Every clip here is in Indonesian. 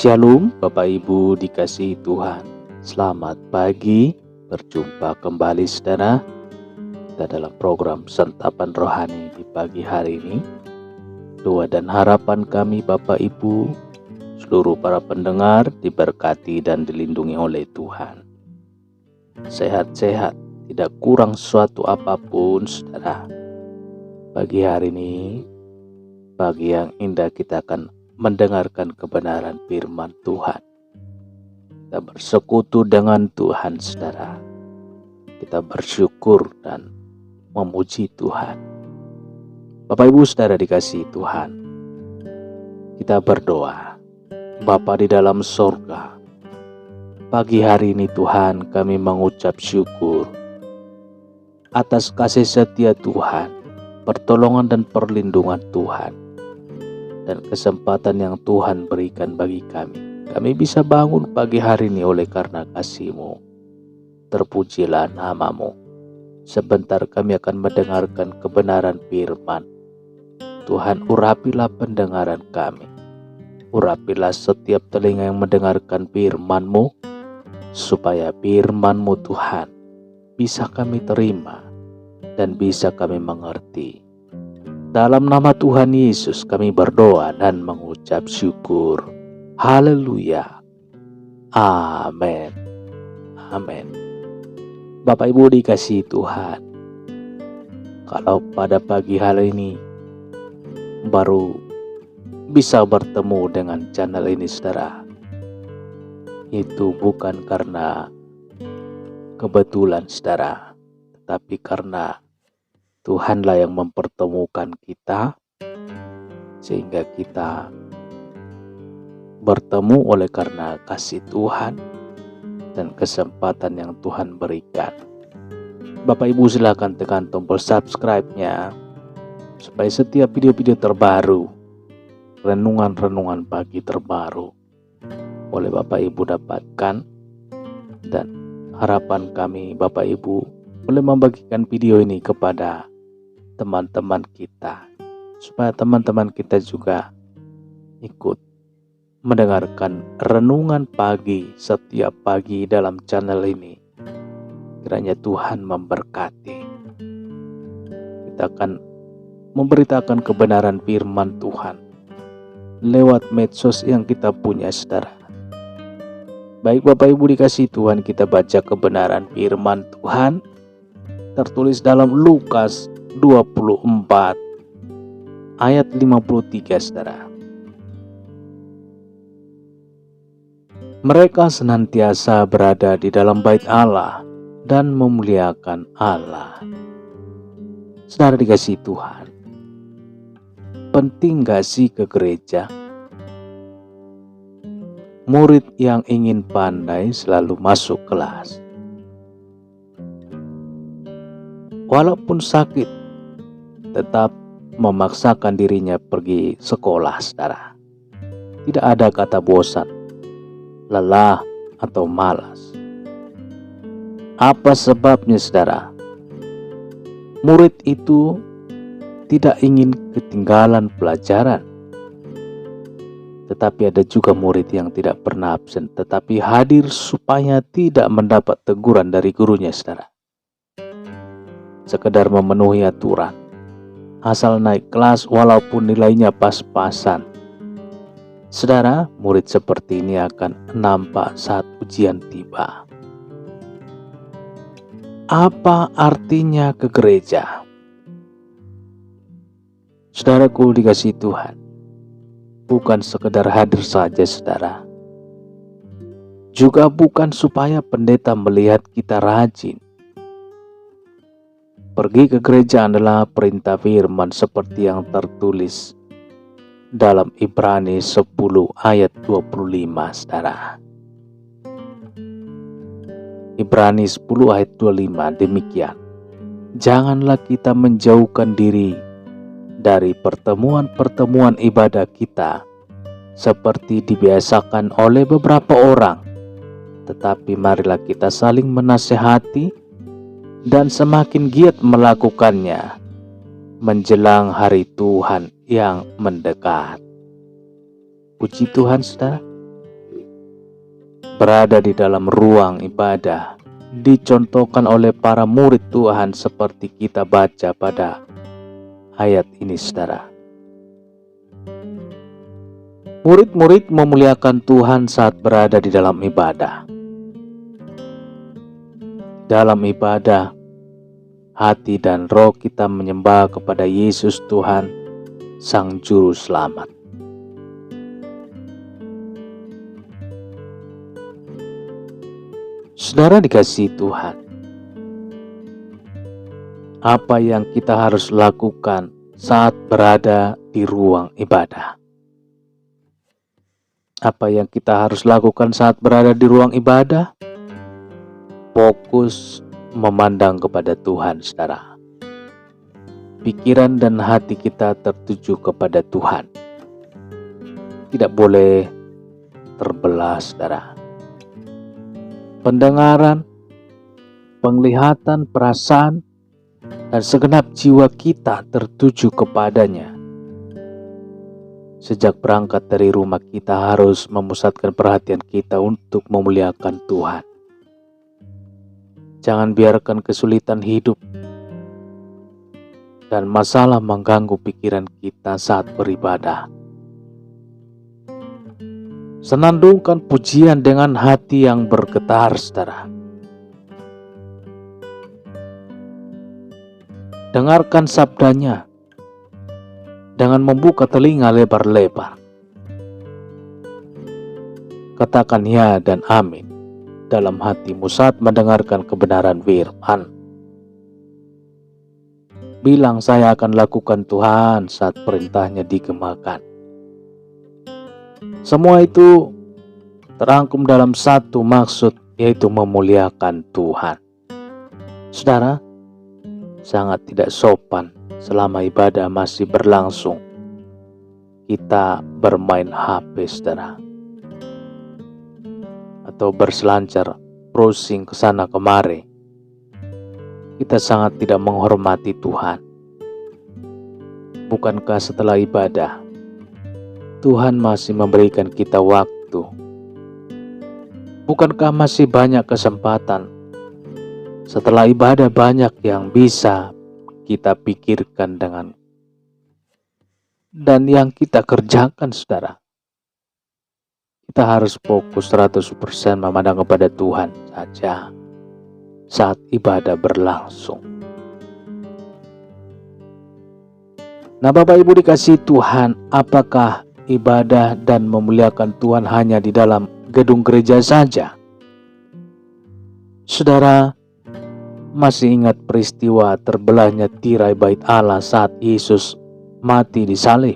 Shalom Bapak Ibu dikasihi Tuhan. Selamat pagi, berjumpa kembali saudara. Kita dalam program Santapan Rohani di pagi hari ini. Doa dan harapan kami Bapak Ibu, seluruh para pendengar diberkati dan dilindungi oleh Tuhan. Sehat-sehat, tidak kurang suatu apapun saudara. Pagi hari ini, pagi yang indah, kita akan mendengarkan kebenaran firman Tuhan. Kita bersekutu dengan Tuhan saudara. Kita bersyukur dan memuji Tuhan. Bapak Ibu saudara dikasihi Tuhan, kita berdoa. Bapa di dalam sorga, pagi hari ini Tuhan, kami mengucap syukur atas kasih setia Tuhan, pertolongan dan perlindungan Tuhan, dan kesempatan yang Tuhan berikan bagi kami. Kami bisa bangun pagi hari ini oleh karena kasih-Mu. Terpujilah nama-Mu. Sebentar kami akan mendengarkan kebenaran firman. Tuhan, urapilah pendengaran kami. Urapilah setiap telinga yang mendengarkan firman-Mu, supaya firman-Mu Tuhan bisa kami terima dan bisa kami mengerti. Dalam nama Tuhan Yesus kami berdoa dan mengucap syukur. Haleluya. Amin. Amin. Bapak Ibu dikasihi Tuhan, kalau pada pagi hari ini baru bisa bertemu dengan channel ini saudara, itu bukan karena kebetulan saudara, tetapi karena Tuhanlah yang mempertemukan kita, sehingga kita bertemu oleh karena kasih Tuhan dan kesempatan yang Tuhan berikan. Bapak Ibu silakan tekan tombol subscribe-nya, supaya setiap video-video terbaru, renungan-renungan pagi terbaru, oleh Bapak Ibu dapatkan. Dan harapan kami Bapak Ibu boleh membagikan video ini kepada teman-teman kita, supaya teman-teman kita juga ikut mendengarkan renungan pagi setiap pagi dalam channel ini. Kiranya Tuhan memberkati. Kita akan memberitakan kebenaran firman Tuhan lewat medsos yang kita punya saudara. Baik Bapak Ibu dikasihi Tuhan, kita baca kebenaran firman Tuhan tertulis dalam Lukas 24 ayat 53 saudara. Mereka senantiasa berada di dalam bait Allah dan memuliakan Allah. Saudara dikasihi Tuhan, penting gak sih ke gereja? Murid yang ingin pandai selalu masuk kelas. Walaupun sakit, tetap memaksakan dirinya pergi sekolah saudara. Tidak ada kata bosan, lelah, atau malas. Apa sebabnya saudara? Murid itu tidak ingin ketinggalan pelajaran. Tetapi ada juga murid yang tidak pernah absen, tetapi hadir supaya tidak mendapat teguran dari gurunya saudara. Sekedar memenuhi aturan, asal naik kelas walaupun nilainya pas-pasan. Saudara, murid seperti ini akan nampak saat ujian tiba. Apa artinya ke gereja? Saudaraku dikasihi Tuhan, bukan sekedar hadir saja saudara. Juga bukan supaya pendeta melihat kita rajin. Pergi ke gereja adalah perintah firman seperti yang tertulis dalam Ibrani 10 ayat 25 saudara. Ibrani 10 ayat 25 demikian. Janganlah kita menjauhkan diri dari pertemuan-pertemuan ibadah kita seperti dibiasakan oleh beberapa orang, tetapi marilah kita saling menasehati dan semakin giat melakukannya menjelang hari Tuhan yang mendekat. Puji Tuhan saudara. berada di dalam ruang ibadah dicontohkan oleh para murid Tuhan seperti kita baca pada ayat ini, saudara. Murid-murid memuliakan Tuhan saat berada di dalam ibadah. Dalam ibadah, hati dan roh kita menyembah kepada Yesus Tuhan, Sang Juru Selamat. Saudara dikasihi Tuhan, apa yang kita harus lakukan saat berada di ruang ibadah? Apa yang kita harus lakukan saat berada di ruang ibadah? Fokus memandang kepada Tuhan, saudara. Pikiran dan hati kita tertuju kepada Tuhan. Tidak boleh terbelah, saudara. Pendengaran, penglihatan, perasaan, dan segenap jiwa kita tertuju kepadanya. Sejak berangkat dari rumah, kita harus memusatkan perhatian kita untuk memuliakan Tuhan. Jangan biarkan kesulitan hidup dan masalah mengganggu pikiran kita saat beribadah. Senandungkan pujian dengan hati yang bergetar, saudara. Dengarkan sabdanya dengan membuka telinga lebar-lebar. Katakan ya dan amin dalam hatimu saat mendengarkan kebenaran firman. Bilang, saya akan lakukan Tuhan saat perintahnya digemakan. Semua itu terangkum dalam satu maksud, yaitu memuliakan Tuhan. Saudara, sangat tidak sopan selama ibadah masih berlangsung kita bermain HP, saudara, atau berselancar browsing ke sana kemari. Kita sangat tidak menghormati Tuhan. Bukankah setelah ibadah Tuhan masih memberikan kita waktu? Bukankah masih banyak kesempatan setelah ibadah, banyak yang bisa kita pikirkan dan yang kita kerjakan, saudara. Kita harus fokus 100% memandang kepada Tuhan saja saat ibadah berlangsung. Nah, Bapak Ibu dikasihi Tuhan, apakah ibadah dan memuliakan Tuhan hanya di dalam gedung gereja saja? Saudara, masih ingat peristiwa terbelahnya tirai bait Allah saat Yesus mati di salib?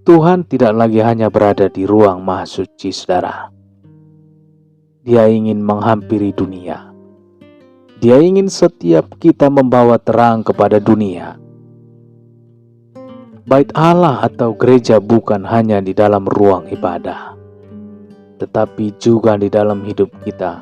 Tuhan tidak lagi hanya berada di ruang maha suci, saudara. Dia ingin menghampiri dunia. Dia ingin setiap kita membawa terang kepada dunia. Bait Allah atau gereja bukan hanya di dalam ruang ibadah, tetapi juga di dalam hidup kita.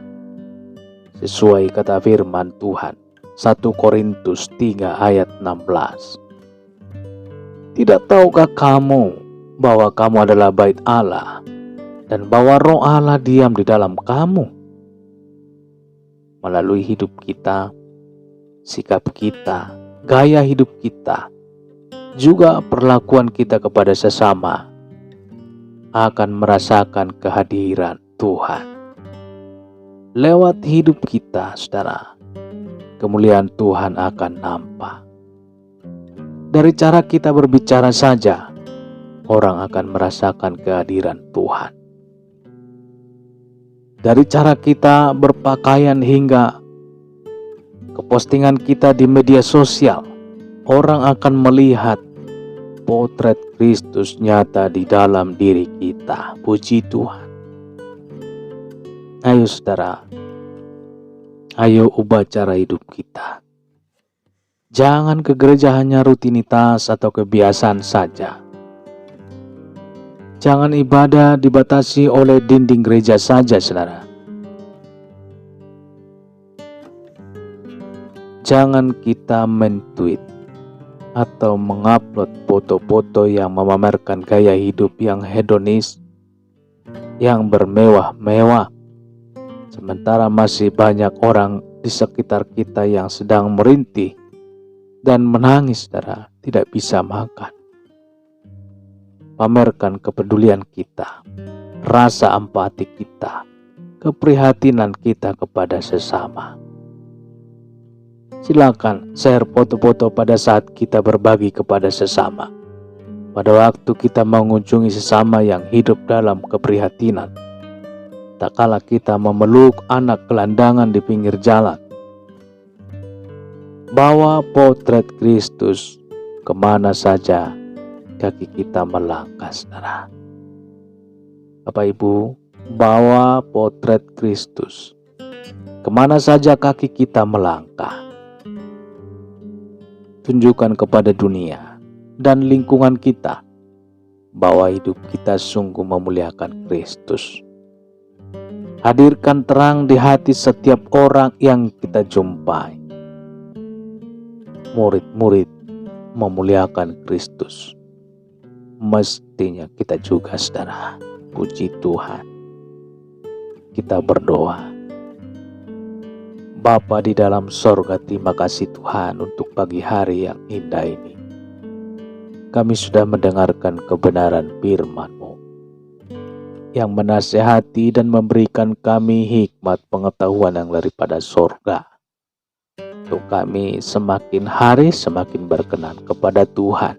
Sesuai kata firman Tuhan, 1 Korintus 3 ayat 16. Tidak tahukah kamu bahwa kamu adalah bait Allah dan bahwa roh Allah diam di dalam kamu? Melalui hidup kita, sikap kita, gaya hidup kita, juga perlakuan kita kepada sesama akan merasakan kehadiran Tuhan. Lewat hidup kita, saudara, kemuliaan Tuhan akan nampak. Dari cara kita berbicara saja, orang akan merasakan kehadiran Tuhan. Dari cara kita berpakaian hingga kepostingan kita di media sosial, orang akan melihat potret Kristus nyata di dalam diri kita. Puji Tuhan. Ayo saudara, ayo ubah cara hidup kita. Jangan ke gereja hanya rutinitas atau kebiasaan saja. Jangan ibadah dibatasi oleh dinding gereja saja, saudara. Jangan kita men-tweet atau mengupload foto-foto yang memamerkan gaya hidup yang hedonis yang bermewah-mewah, sementara masih banyak orang di sekitar kita yang sedang merintih dan menangis, saudara, tidak bisa makan. Pamerkan kepedulian kita, rasa empati kita, keprihatinan kita kepada sesama. Silakan share foto-foto pada saat kita berbagi kepada sesama. Pada waktu kita mengunjungi sesama yang hidup dalam keprihatinan. Tak kala kita memeluk anak gelandangan di pinggir jalan. Bawa potret Kristus kemana saja kaki kita melangkah, saudara. Bapak Ibu, bawa potret Kristus kemana saja kaki kita melangkah. Tunjukkan kepada dunia dan lingkungan kita bahwa hidup kita sungguh memuliakan Kristus. Hadirkan terang di hati setiap orang yang kita jumpai. Murid-murid memuliakan Kristus. Mestinya kita juga, saudara. Puji Tuhan. Kita berdoa. Bapa di dalam sorga, terima kasih Tuhan untuk pagi hari yang indah ini. Kami sudah mendengarkan kebenaran firman-Mu yang menasehati dan memberikan kami hikmat pengetahuan yang daripada sorga. Untuk kami semakin hari semakin berkenan kepada Tuhan.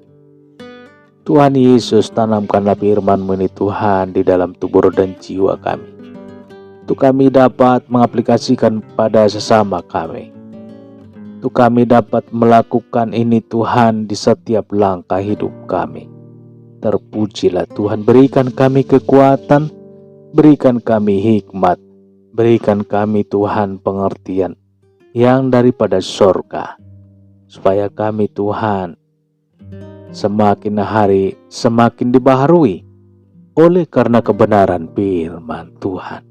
Tuhan Yesus, tanamkanlah firman-Mu ini Tuhan di dalam tubuh dan jiwa kami. Untuk kami dapat mengaplikasikan pada sesama kami. Untuk kami dapat melakukan ini Tuhan di setiap langkah hidup kami. Terpujilah Tuhan, berikan kami kekuatan, berikan kami hikmat, berikan kami Tuhan pengertian yang daripada sorga. Supaya kami Tuhan semakin hari semakin dibaharui oleh karena kebenaran firman Tuhan.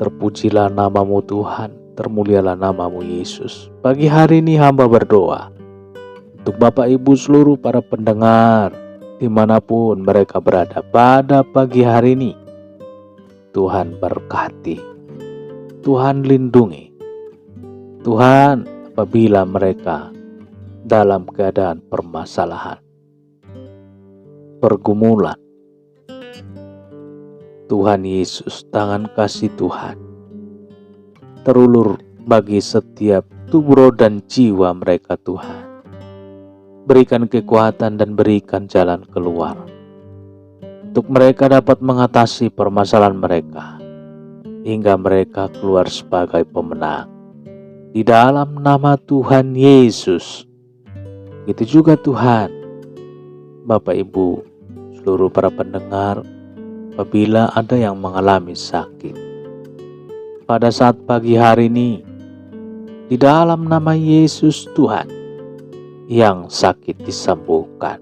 Terpujilah nama-Mu Tuhan, termulialah nama-Mu Yesus. Pagi hari ini hamba berdoa untuk Bapak Ibu seluruh para pendengar dimanapun mereka berada pada pagi hari ini. Tuhan berkati, Tuhan lindungi. Tuhan, apabila mereka dalam keadaan permasalahan, pergumulan, Tuhan Yesus, tangan kasih Tuhan terulur bagi setiap tubuh roh dan jiwa mereka Tuhan. Berikan kekuatan dan berikan jalan keluar untuk mereka dapat mengatasi permasalahan mereka hingga mereka keluar sebagai pemenang. Di dalam nama Tuhan Yesus. Itu juga Tuhan, Bapak Ibu, seluruh para pendengar, apabila ada yang mengalami sakit pada saat pagi hari ini, di dalam nama Yesus Tuhan, yang sakit disembuhkan.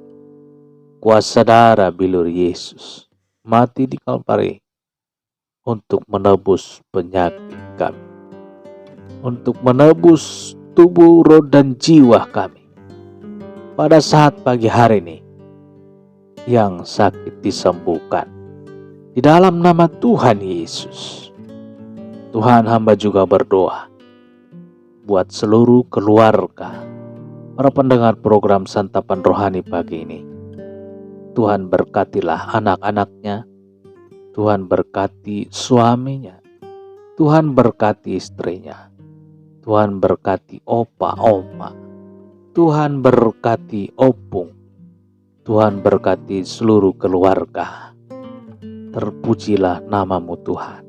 Kuasa darah bilur Yesus mati di Kalvari untuk menebus penyakit kami, untuk menebus tubuh, roh dan jiwa kami. Pada saat pagi hari ini, yang sakit disembuhkan di dalam nama Tuhan Yesus. Tuhan, hamba juga berdoa buat seluruh keluarga para pendengar program Santapan Rohani pagi ini. Tuhan berkatilah anak-anaknya, Tuhan berkati suaminya, Tuhan berkati istrinya, Tuhan berkati opa, oma, Tuhan berkati opung, Tuhan berkati seluruh keluarga. Terpujilah nama-Mu Tuhan.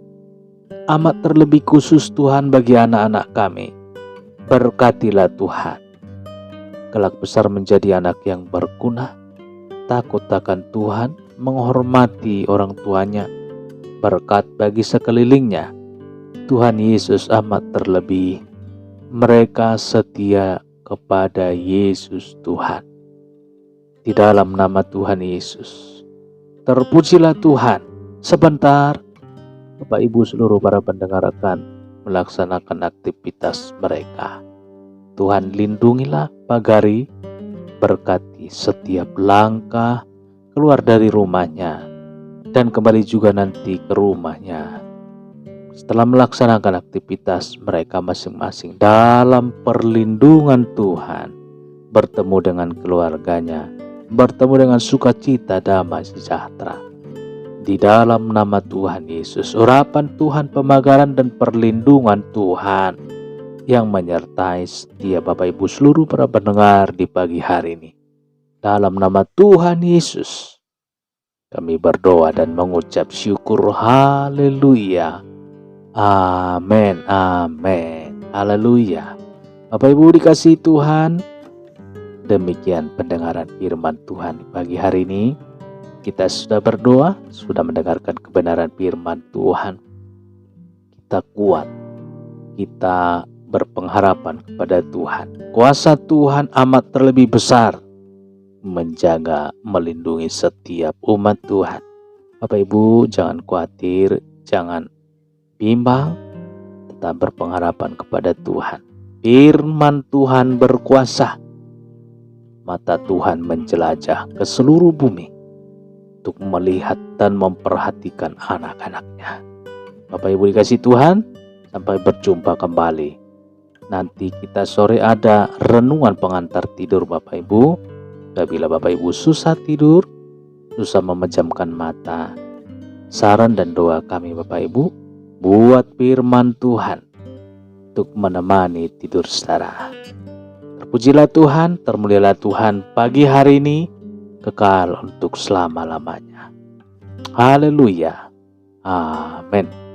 Amat terlebih khusus Tuhan bagi anak-anak kami. Berkatilah Tuhan. Kelak besar menjadi anak yang berguna, takut akan Tuhan, menghormati orang tuanya, berkat bagi sekelilingnya. Tuhan Yesus amat terlebih, mereka setia kepada Yesus Tuhan. Di dalam nama Tuhan Yesus, terpujilah Tuhan. Sebentar, Bapak Ibu seluruh para pendengar akan melaksanakan aktivitas mereka. Tuhan lindungilah, pagari, berkati setiap langkah keluar dari rumahnya. dan kembali juga nanti ke rumahnya. Setelah melaksanakan aktivitas mereka masing-masing dalam perlindungan Tuhan, bertemu dengan keluarganya, bertemu dengan sukacita, damai, sejahtera. Di dalam nama Tuhan Yesus, urapan Tuhan, pemagaran dan perlindungan Tuhan yang menyertai setiap Bapak Ibu seluruh para pendengar di pagi hari ini. Dalam nama Tuhan Yesus, kami berdoa dan mengucap syukur. Haleluya. Amin, amin, haleluya. Bapak Ibu dikasihi Tuhan, demikian pendengaran firman Tuhan di pagi hari ini. Kita sudah berdoa, sudah mendengarkan kebenaran firman Tuhan. Kita kuat, kita berpengharapan kepada Tuhan. Kuasa Tuhan amat terlebih besar menjaga, melindungi setiap umat Tuhan. Bapak Ibu jangan khawatir, jangan bimbang, tetap berpengharapan kepada Tuhan. Firman Tuhan berkuasa. Mata Tuhan menjelajah ke seluruh bumi untuk melihat dan memperhatikan anak-anaknya. Bapak Ibu dikasihi Tuhan, sampai berjumpa kembali. Nanti kita sore ada renungan pengantar tidur Bapak Ibu. Apabila Bapak Ibu susah tidur, susah memejamkan mata, saran dan doa kami Bapak Ibu, buat firman Tuhan untuk menemani tidur saudara. Terpujilah Tuhan, termulialah Tuhan pagi hari ini, kekal untuk selama-lamanya. Haleluya. Amin.